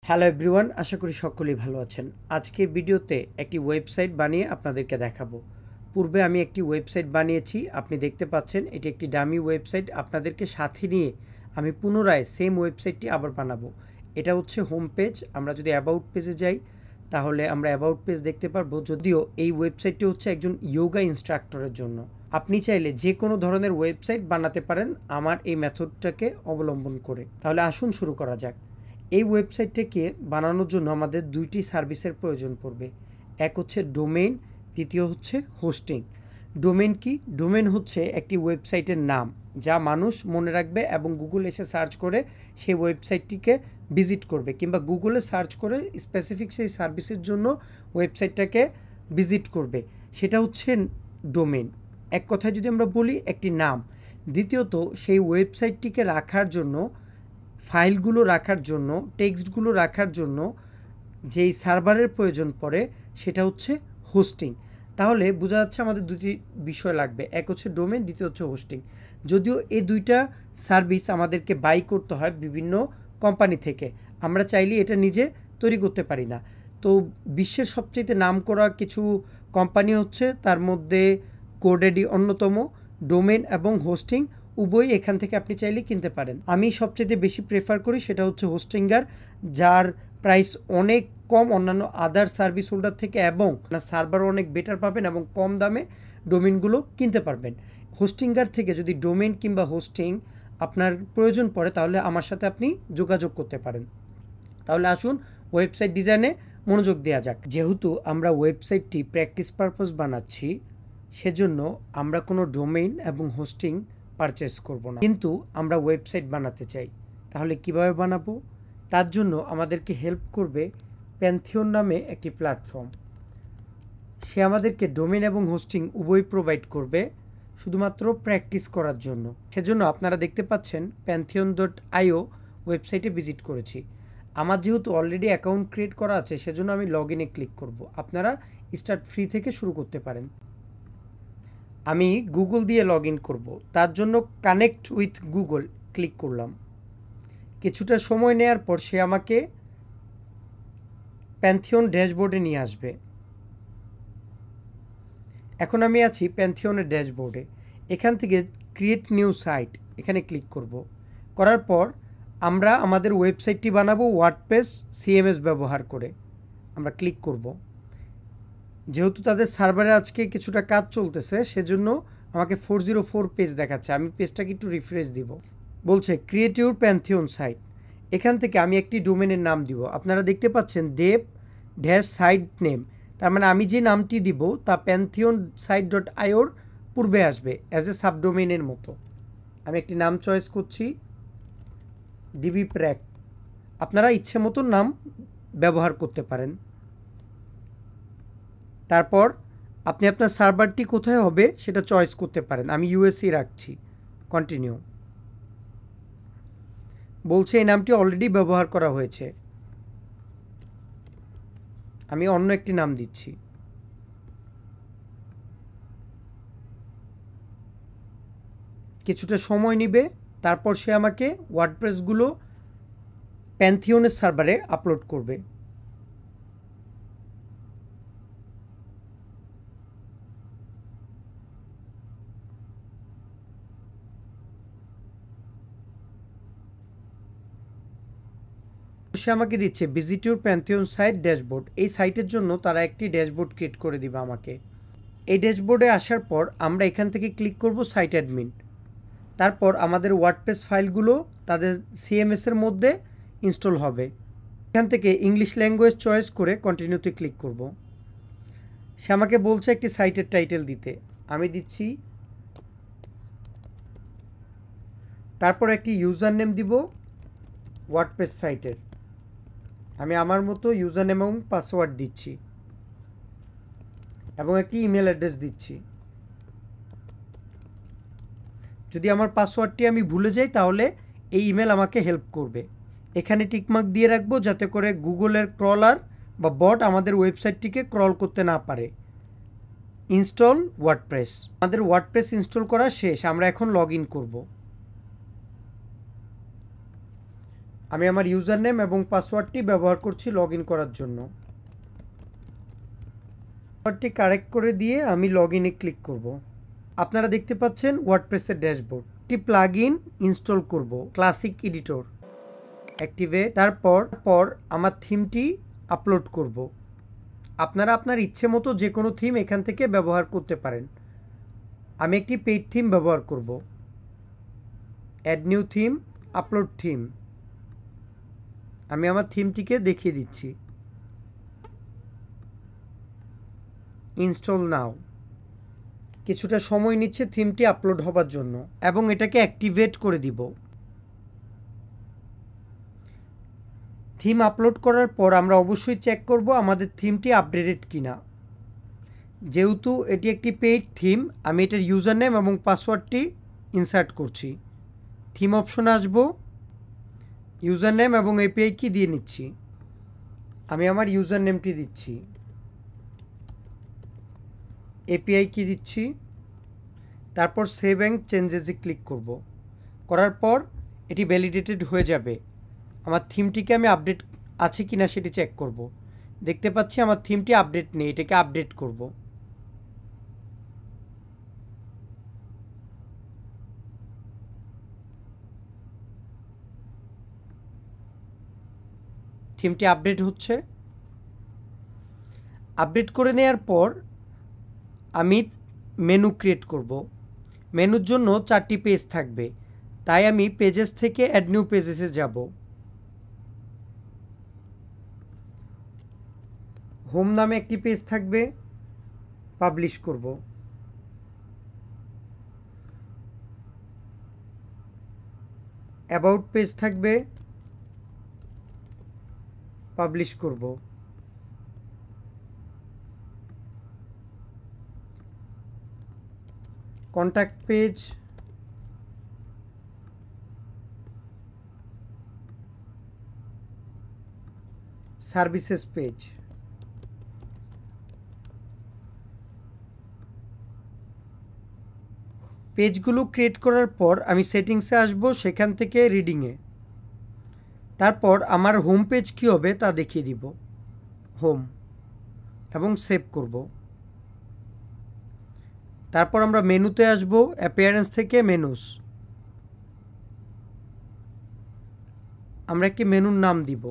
Hello everyone, আশা করি সকলেই ভালো আছেন। আজকের ভিডিওতে একটি ওয়েবসাইট বানিয়ে আপনাদেরকে দেখাবো। পূর্বে আমি একটি ওয়েবসাইট বানিয়েছি, আপনি দেখতে পাচ্ছেন এটি একটি ডামি ওয়েবসাইট। আপনাদেরকে সাথে নিয়ে আমি পুনরায় সেম ওয়েবসাইটটি আবার বানাবো। এটা হচ্ছে হোম পেজ। আমরা যদি অ্যাবাউট পেজে যাই তাহলে আমরা অ্যাবাউট পেজ দেখতে পারবো, যদিও এই ওয়েবসাইটটি হচ্ছে একজন ইয়োগা ইনস্ট্রাক্টরের জন্য। আপনি চাইলে যে কোনো ধরনের ওয়েবসাইট বানাতে পারেন আমার এই মেথডটাকে অবলম্বন করে। তাহলে আসুন শুরু করা যাক। এই ওয়েবসাইটটাকে বানানোর জন্য আমাদের দুইটি সার্ভিসের প্রয়োজন পড়বে। এক হচ্ছে ডোমেইন, দ্বিতীয় হচ্ছে হোস্টিং। ডোমেইন কি? ডোমেইন হচ্ছে একটি ওয়েবসাইটের নাম যা মানুষ মনে রাখবে এবং গুগল এসে সার্চ করে সেই ওয়েবসাইটটিকে ভিজিট করবে, কিংবা গুগলে সার্চ করে স্পেসিফিক সেই সার্ভিসের জন্য ওয়েবসাইটটাকে ভিজিট করবে। সেটা হচ্ছে ডোমেইন। এক কথায় যদি আমরা বলি, একটি নাম। দ্বিতীয়ত, সেই ওয়েবসাইটটিকে রাখার জন্য, ফাইলগুলো রাখার জন্য, টেক্সটগুলো রাখার জন্য যেই সার্ভারের প্রয়োজন পড়ে সেটা হচ্ছে হোস্টিং। তাহলে বোঝা যাচ্ছে আমাদের দুটি বিষয় লাগবে, এক হচ্ছে ডোমেন, দ্বিতীয় হচ্ছে হোস্টিং। যদিও এই দুইটা সার্ভিস আমাদেরকে বাই করতে হয় বিভিন্ন কোম্পানি থেকে, আমরা চাইলে এটা নিজে তৈরি করতে পারি না। তো বিশ্বের সবচেয়ে নামকরা কিছু কোম্পানি হচ্ছে, তার মধ্যে গোড্যাডি অন্যতম। ডোমেন এবং হোস্টিং উভয়ই এখান থেকে আপনি চাইলে কিনতে পারেন। আমি সবচেয়ে বেশি প্রেফার করি সেটা হচ্ছে হোস্টিঙ্গার, যার প্রাইস অনেক কম অন্যান্য আদার সার্ভিস হোল্ডার থেকে, এবং সার্ভার অনেক বেটার পাবেন এবং কম দামে ডোমেনগুলো কিনতে পারবেন। হোস্টিঙ্গার থেকে যদি ডোমেন কিংবা হোস্টিং আপনার প্রয়োজন পড়ে তাহলে আমার সাথে আপনি যোগাযোগ করতে পারেন। তাহলে আসুন ওয়েবসাইট ডিজাইনে মনোযোগ দেওয়া যাক। যেহেতু আমরা ওয়েবসাইটটি প্র্যাকটিস পারপাস বানাচ্ছি, সেজন্য আমরা কোনো ডোমেইন এবং হোস্টিং পারচেস করব না, কিন্তু আমরা ওয়েবসাইট বানাতে চাই। তাহলে কিভাবে বানাবো? তার জন্য আমাদেরকে হেল্প করবে প্যান্থিয়ন নামে একটি প্ল্যাটফর্ম। সে আমাদেরকে ডোমেইন এবং হোস্টিং উভয় প্রোভাইড করবে শুধুমাত্র প্র্যাকটিস করার জন্য। সেজন্য আপনারা দেখতে পাচ্ছেন pantheon.io ওয়েবসাইটে ভিজিট করেছি। আমার যেহেতু অলরেডি অ্যাকাউন্ট ক্রিয়েট করা আছে, সেজন্য আমি লগ ইনে ক্লিক করব। আপনারা স্টার্ট ফ্রি থেকে শুরু করতে পারেন। আমি গুগল দিয়ে লগ ইন করবো, তার জন্য কানেক্ট উইথ গুগল ক্লিক করলাম। কিছুটা সময় নেওয়ার পর সে আমাকে প্যান্থিয়ন ড্যাশবোর্ডে নিয়ে আসবে। এখন আমি আছি প্যান্থিয়নের ড্যাশবোর্ডে। এখান থেকে ক্রিয়েট নিউ সাইট এখানে ক্লিক করব। করার পর আমরা আমাদের ওয়েবসাইটটি বানাবো ওয়ার্ডপ্রেস সিএমএস ব্যবহার করে। আমরা ক্লিক করব। যেহেতু তাদের সার্ভারে আজকে কিছুটা কাজ চলতেছে, সেজন্য আমাকে 404 পেজ দেখাচ্ছে। আমি পেজটাকে একটু রিফ্রেশ দিব। বলছে ক্রিয়েট ইউর প্যান্থিয়ন সাইট। এখান থেকে আমি একটি ডোমেনের নাম দিব। আপনারা দেখতে পাচ্ছেন দেব ড্যাশ সাইট নেম, তার মানে আমি যে নামটি দিব তা pantheon.site.io পূর্বে আসবে অ্যাজ এ সাবডোমেনের মতো। আমি একটি নাম চয়েস করছি, ডিবি প্র্যাক। আপনারা ইচ্ছে মতো নাম ব্যবহার করতে পারেন। তারপর আপনি আপনার সার্ভারটি কোথায় হবে সেটা চয়েস করতে পারেন। আমি ইউএসএ রাখছি, কন্টিনিউ। বলছে এই নামটি অলরেডি ব্যবহার করা হয়েছে, আমি অন্য একটি নাম দিচ্ছি। কিছুটা সময় নেবে, তারপর সে আমাকে ওয়ার্ডপ্রেসগুলো প্যান্থিয়নের সার্ভারে আপলোড করবে। সে আমাকে দিচ্ছে visit your pantheon site dashboard. এই সাইটের জন্য তারা একটি ড্যাশবোর্ড ক্রিয়েট করে দিবে আমাকে। এই ড্যাশবোর্ডে আসার পর আমরা এখান থেকে ক্লিক করব সাইট অ্যাডমিন। তারপর আমাদের ওয়ার্ডপ্রেস ফাইলগুলো তাদের সিএমএসের মধ্যে ইনস্টল হবে। এখান থেকে ইংলিশ ল্যাঙ্গুয়েজ চয়েস করে কন্টিনিউতে ক্লিক করব। সে আমাকে বলছে একটি সাইটের টাইটেল দিতে, আমি দিচ্ছি। তারপর একটি ইউজার নেম দিব ওয়ার্ডপ্রেস সাইটের। আমি আমার মতো ইউজার নেম এবং পাসওয়ার্ড দিচ্ছি এবং একটি ইমেল অ্যাড্রেস দিচ্ছি। যদি আমার পাসওয়ার্ডটি আমি ভুলে যাই তাহলে এই ইমেল আমাকে হেল্প করবে। এখানে টিকমার্ক দিয়ে রাখবো যাতে করে গুগলের ক্রলার বা বট আমাদের ওয়েবসাইটটিকে ক্রল করতে না পারে। Install WordPress. আমাদের ওয়ার্ডপ্রেস ইনস্টল করা শেষ, আমরা এখন লগ ইন করব। আমি আমার ইউজার নেম এবং পাসওয়ার্ডটি ব্যবহার করছি লগ ইন করার জন্য। পাসওয়ার্ডটি কারেক্ট করে দিয়ে আমি লগ ইনে ক্লিক করব। আপনারা দেখতে পাচ্ছেন ওয়ার্ডপ্রেসের ড্যাশবোর্ড। একটি প্লাগ ইন ইনস্টল করব, ক্লাসিক এডিটর অ্যাক্টিভেট। তারপর আমার থিমটি আপলোড করব। আপনারা আপনার ইচ্ছে মতো যে কোনো থিম এখান থেকে ব্যবহার করতে পারেন। আমি একটি পেইড থিম ব্যবহার করব। Add new theme, upload theme. আমি আমার থিমটিকে দেখিয়ে দিচ্ছি। Install now. কিছুটা সময় নিচ্ছে থিমটি আপলোড হবার জন্য এবং এটাকে অ্যাক্টিভেট করে দিব। থিম আপলোড করার পর আমরা অবশ্যই চেক করব আমাদের থিমটি আপডেটেড কিনা। যেহেতু এটি একটি পেইড থিম, আমি এটার ইউজার নেম এবং পাসওয়ার্ডটি ইনসার্ট করছি। থিম অপশনে আসব, ইউজার নেম এবং এপিআই কি দিয়ে নিচ্ছি। আমি আমার ইউজার নেমটি দিচ্ছি, এপিআই কি দিচ্ছি, তারপর সেভ অ্যান্ড চেঞ্জেসে ক্লিক করব। করার পর এটি ভ্যালিডেটেড হয়ে যাবে। আমার থিমটিকে আমি আপডেট আছে কি না সেটি চেক করব। দেখতে পাচ্ছি আমার থিমটি আপডেট নেই, এটাকে আপডেট করব। থিমটি আপডেট হচ্ছে। আপডেট করে নেওয়ার পর আমি মেনু ক্রিয়েট করব। মেনুর জন্য 4টি পেজ থাকবে, তাই আমি পেজেস থেকে অ্যাড নিউ পেজেসে যাব। হোম নামে একটি পেজ থাকবে, পাবলিশ করব। অ্যাবাউট পেজ থাকবে, পাবলিশ করব। Contact page, services page. পেজগুলো ক্রিয়েট করার পর আমি সেটিংসে আসব, সেখান থেকে রিডিংয়ে। তারপর আমার হোম পেজ কী হবে তা দেখিয়ে দিব। হোম এবং সেভ করব। তারপর আমরা মেনুতে আসব, অ্যাপিয়ারেন্স থেকে মেনুস। আমরা একটি মেনুর নাম দিব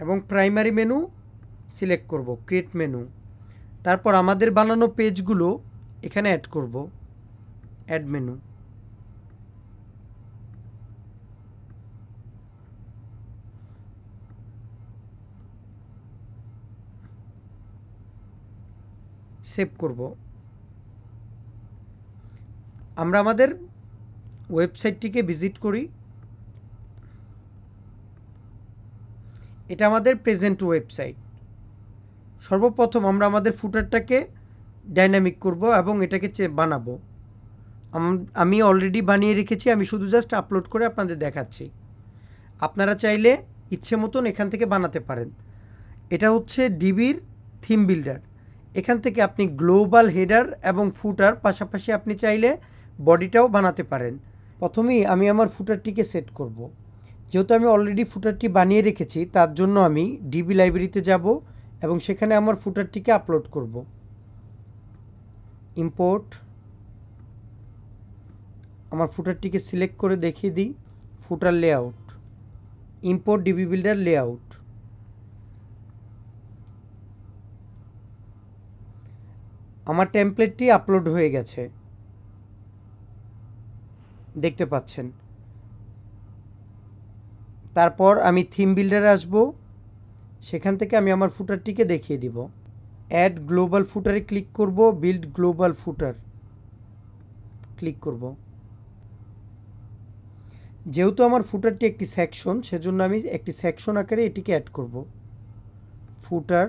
এবং প্রাইমারি মেনু সিলেক্ট করব, ক্রিয়েট মেনু। তারপর আমাদের বানানো পেজগুলো এখানে অ্যাড করব, অ্যাড মেনু। সেভ করব। আমরা আমাদের ওয়েবসাইটটিকে ভিজিট করি। এটা আমাদের প্রেজেন্ট ওয়েবসাইট। সর্বপ্রথম আমরা আমাদের ফুটারটাকে ডাইনামিক করব এবং এটাকে বানাবো। আমি অলরেডি বানিয়ে রেখেছি, আমি শুধু জাস্ট আপলোড করে আপনাদের দেখাচ্ছি। আপনারা চাইলে ইচ্ছে মতন এখান থেকে বানাতে পারেন। এটা হচ্ছে ডিবির থিম বিল্ডার। এখান থেকে আপনি গ্লোবাল হেডার এবং ফুটার, পাশাপাশি আপনি চাইলে বডিটাও বানাতে পারেন। প্রথমেই আমি আমার ফুটারটিকে সেট করব। যেহেতু আমি অলরেডি ফুটারটি বানিয়ে রেখেছি, তার জন্য আমি ডিবি লাইব্রেরিতে যাব এবং সেখানে আমার ফুটারটিকে আপলোড করব। ইম্পোর্ট, আমার ফুটারটিকে সিলেক্ট করে দেখিয়ে দিই। Footer layout, import DB builder layout. আমার টেমপ্লেটটি আপলোড হয়ে গেছে, দেখতে পাচ্ছেন। তারপর আমি থিম বিল্ডারে আসব, সেখান থেকে আমি আমার ফুটারটিকে দেখিয়ে দিব। অ্যাড গ্লোবাল ফুটারে ক্লিক করব, বিল্ড গ্লোবাল ফুটার ক্লিক করব। যেহেতু আমার ফুটারটি একটি সেকশন, সেজন্য আমি একটি সেকশন আকারে এটিকে অ্যাড করব। ফুটার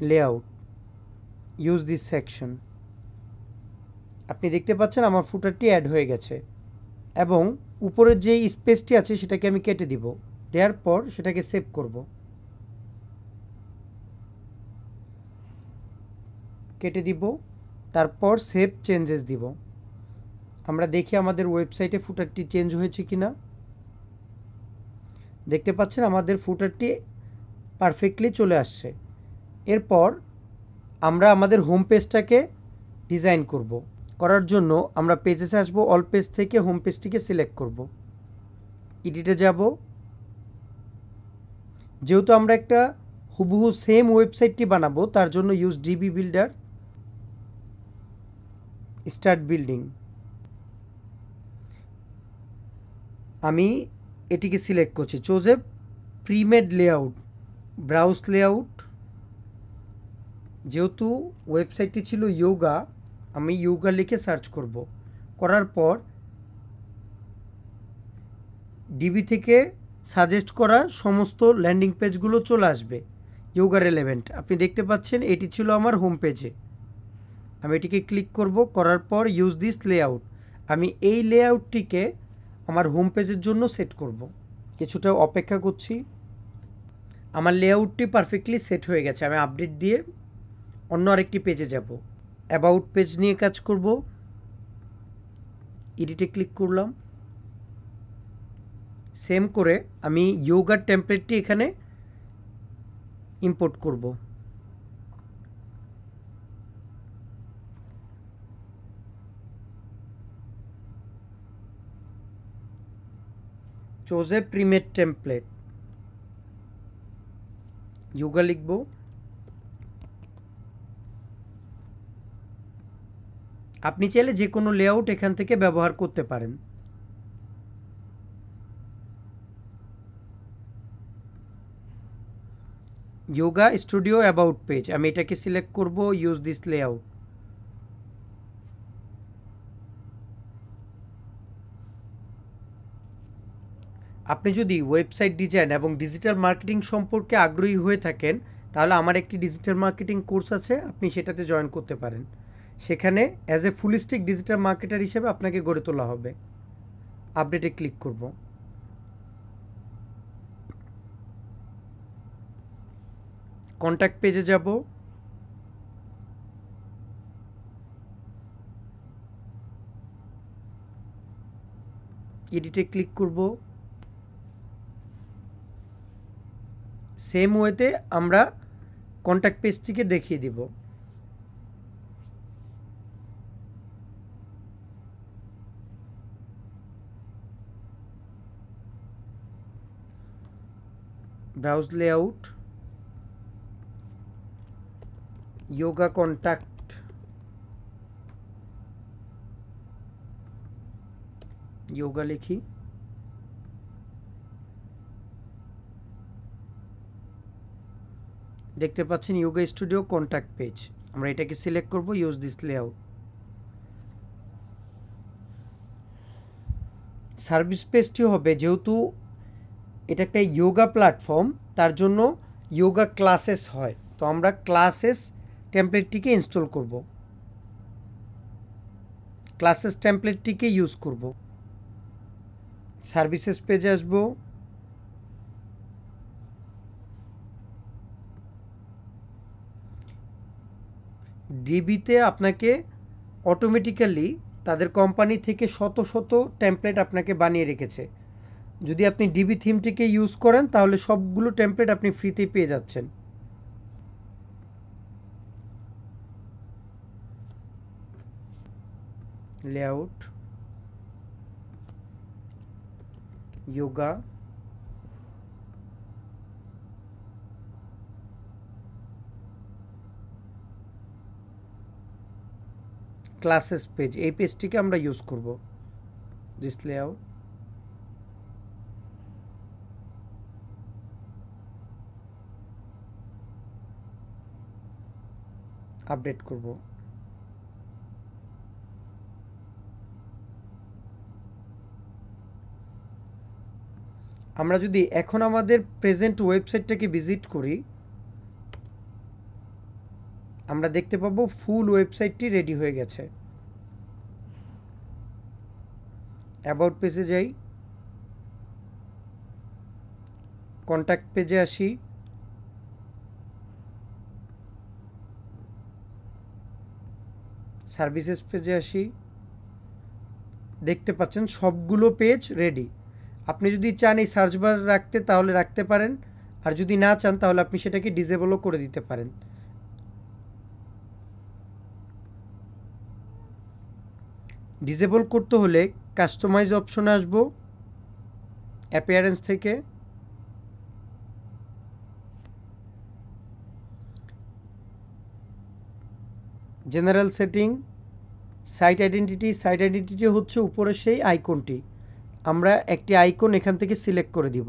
লেআউট, ইউজ দিস সেকশন। আপনি দেখতে পাচ্ছেন আমার ফুটারটি অ্যাড হয়ে গেছে এবং উপরের যে স্পেসটি আছে সেটাকে আমি কেটে দিব। দেওয়ার পর সেটাকে সেভ করব। কেটে দিব, তারপর সেভ চেঞ্জেস দিব। আমরা দেখি আমাদের ওয়েবসাইটে ফুটারটি চেঞ্জ হয়েছে কিনা। দেখতে পাচ্ছেন আমাদের ফুটারটি পারফেক্টলি চলে আসছে। এরপর আমরা আমাদের হোম পেজটাকে ডিজাইন করব। করার জন্য আমরা পেজেসে আসব, অল পেজ থেকে হোম পেজটিকে সিলেক্ট করব, এডিটে যাব। যেহেতু আমরা একটা হুবহু সেম ওয়েবসাইটটি বানাবো, তার জন্য use DB builder, start building. আমি এটিকে সিলেক্ট করছি, choose a premade layout, browse layout. যেহেতু ওয়েবসাইটটি ছিল ইয়োগা, আমি ইয়োগা লিখে সার্চ করব। করার পর ডিবি থেকে সাজেস্ট করা সমস্ত ল্যান্ডিং পেজগুলো চলে আসবে ইয়োগা রিলেভেন্ট। আপনি দেখতে পাচ্ছেন এটি ছিল আমার হোম পেজে। আমি এটিকে ক্লিক করব, করার পর ইউজ দিস লেআউট। আমি এই লেআউটটিকে আমার হোম পেজের জন্য সেট করব। কিছুটা অপেক্ষা করছি। আমার লেআউটটি পারফেক্টলি সেট হয়ে গেছে। আমি আপডেট দিয়ে অন্য আরেকটি পেজে যাব। অ্যাবাউট পেজ নিয়ে কাজ করব। এডিটে ক্লিক করলাম। সেম করে আমি ইয়োগার টেমপ্লেটটি এখানে ইম্পোর্ট করব। Choose a premade template, yoga লিখব। আপনি চাইলে যে কোনো লেআউট এখান থেকে ব্যবহার করতে পারেন। ইয়োগা স্টুডিও অ্যাবাউট পেজ, আমি এটাকে সিলেক্ট করব, ইউজ দিস লেআউট। আপনি যদি ওয়েবসাইট ডিজাইন এবং ডিজিটাল মার্কেটিং সম্পর্কে আগ্রহী হয়ে থাকেন, তাহলে আমার একটি ডিজিটাল মার্কেটিং কোর্স আছে, আপনি সেটাতে জয়েন করতে পারেন। সেখানে অ্যাজ এ ফুলিস্টিক ডিজিটাল মার্কেটার হিসেবে আপনাকে গড়ে তোলা হবে। আপডেটে ক্লিক করব। কন্ট্যাক্ট পেজে যাব। এডিটে ক্লিক করব। সেম ওয়েতে আমরা কন্ট্যাক্ট পেজটিকে দেখিয়ে দিব। Browse layout, yoga contact, yoga লিখি। দেখতে পাচ্ছেন ইয়োগা স্টুডিও কন্ট্যাক্ট পেজ। আমরা এটাকে সিলেক্ট করব, ইউজ দিস লেআউট। সার্ভিস পেজটি হবে, যেহেতু এটা একটা ইয়োগা প্ল্যাটফর্ম, তার জন্য ইয়োগা ক্লাসেস হয়, তো আমরা ক্লাসেস টেমপ্লেটটিকে ইনস্টল করব। ক্লাসেস টেমপ্লেটটিকে ইউজ করব। সার্ভিসেস পেজে আসব। ডিবিতে আপনাকে অটোমেটিক্যালি তাদের কোম্পানি থেকে শত শত টেমপ্লেট আপনাকে বানিয়ে রেখেছে। যদি আপনি ডিবি থিমটিকে ইউজ করেন, তাহলে সবগুলো টেমপ্লেট আপনি ফ্রিতেই পেয়ে যাচ্ছেন। লেআউট, ইয়োগা, ক্লাসেস পেজ, এই পেজটিকে আমরা ইউজ করব। দিস লেআউট, আপডেট করব। আমরা যদি এখন আমাদের প্রেজেন্ট ওয়েবসাইটটাকে ভিজিট করি, আমরা দেখতে পাবো ফুল ওয়েবসাইটটি রেডি হয়ে গেছে। অ্যাবাউট পেজে যাই, কন্ট্যাক্ট পেজে আসি, সার্ভিসেস পেজে আসি, দেখতে পাচ্ছেন সবগুলো পেজ রেডি। আপনি যদি চান এই সার্চ বার রাখতে তাহলে রাখতে পারেন, আর যদি না চান তাহলে আপনি সেটাকে ডিসেবলও করে দিতে পারেন। ডিসেবল করতে হলে কাস্টমাইজ অপশনে আসব, অ্যাপিয়ারেন্স থেকে general setting, site identity. Site identity হচ্ছে উপরে সেই আইকনটি, আমরা একটি আইকন এখান থেকে সিলেক্ট করে দিব।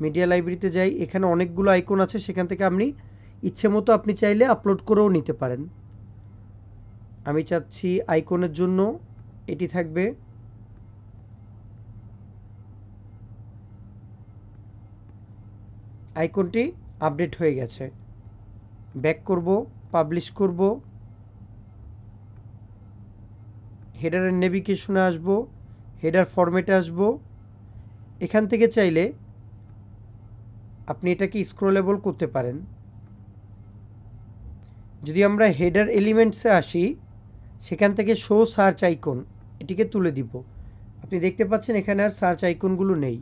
মিডিয়া লাইব্রেরিতে যাই, এখানে অনেকগুলো আইকন আছে, সেখান থেকে আপনি ইচ্ছে মতো আপনি চাইলে আপলোড করেও নিতে পারেন। আমি চাচ্ছি আইকনের জন্য এটি থাকবে। আইকনটি আপডেট হয়ে গেছে। ব্যাক করব, পাবলিশ করব, হেডারের নেভিগেশনে আসব, হেডার ফরম্যাটে আসব। এখান থেকে চাইলে আপনি এটাকে স্ক্রলেবল করতে পারেন। যদি আমরা হেডার এলিমেন্টসে আসি, সেখান থেকে শো সার্চ আইকন এটিকে তুলে দিব। আপনি দেখতে পাচ্ছেন এখানে আর সার্চ আইকনগুলো নেই।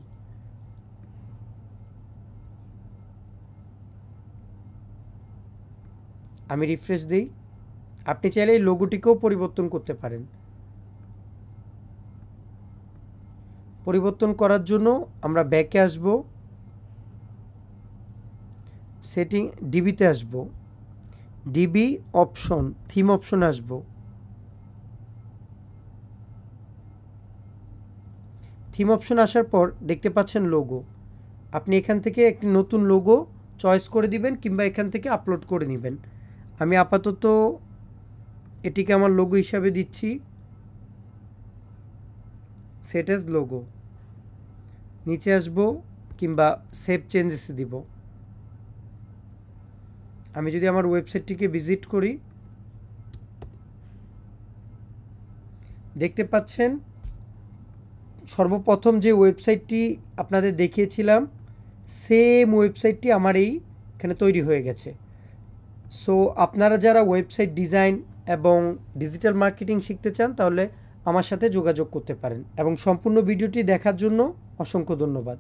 আমি রিফ্রেশ দিই। আপনি চাইলে এই লোগোটিকেও পরিবর্তন করতে পারেন। পরিবর্তন করার জন্য আমরা ব্যাকে আসব, সেটিং ডিবিতে আসব, ডিবি অপশন থিম অপশন আসব। থিম অপশন আসার পর দেখতে পাচ্ছেন লোগো। আপনি এখান থেকে একটি নতুন লোগো চয়েস করে দিবেন কিংবা এখান থেকে আপলোড করে নেবেন। আমি আপাতত এটিকে আমার লোগো হিসাবে দিচ্ছি, সেট এজ লোগো। নিচে আসব কিংবা সেভ চেঞ্জেসে দিব। আমি যদি আমার ওয়েবসাইটটিকে ভিজিট করি, দেখতে পাচ্ছেন সর্বপ্রথম যে ওয়েবসাইটটি আপনাদের দেখিয়েছিলাম সেম ওয়েবসাইটটি আমার এইখানে তৈরি হয়ে গেছে। সো আপনারা যারা ওয়েবসাইট ডিজাইন এবং ডিজিটাল মার্কেটিং শিখতে চান তাহলে আমার সাথে যোগাযোগ করতে পারেন, এবং সম্পূর্ণ ভিডিওটি দেখার জন্য অসংখ্য ধন্যবাদ।